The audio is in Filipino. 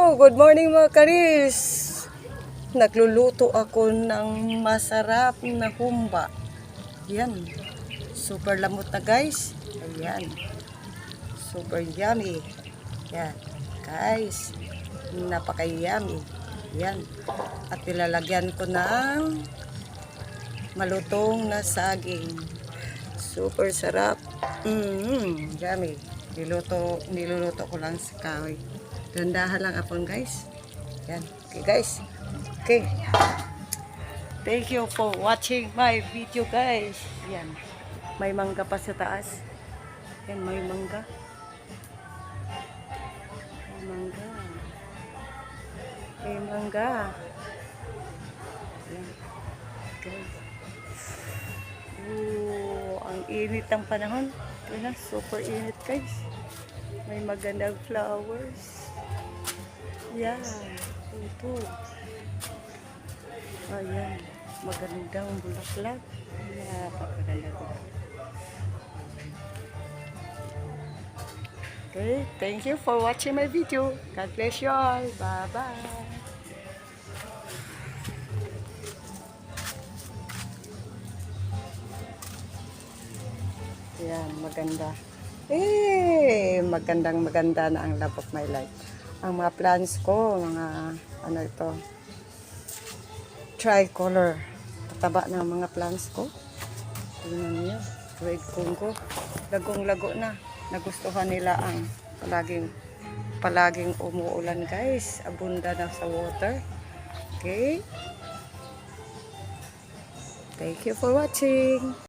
Good morning mga karis. Nagluluto ako ng masarap na humba. Yan. Super lamot na guys. Ayan. Super yummy. Yan. Guys. Napaka-yummy. Yan. At ilalagyan ko ng malutong na saging. Super sarap. Yummy. Niluluto ko lang sa kahoy. Dandahan lang ako guys. Yan. Okay guys. Okay. Thank you for watching my video guys. Yan. May mangga pa sa taas. Yan, may mangga. May mangga. May mangga. Yan. Guys. Ang init ng panahon. Yan, super init guys. May magandang flowers. Yan. Ito. Ayan. Magandang bulaklak. Napakaganda ko. Okay. Thank you for watching my video. God bless you all. Bye-bye. Yan. Maganda. Magandang na ang love of my life. Ang mga plants ko, mga ano ito, tricolor. Tataba ng mga plants ko. Tingnan niyo, red Congo. Lagong-lago na. Nagustuhan nila ang palaging umuulan guys. Abunda na sa water. Okay? Thank you for watching.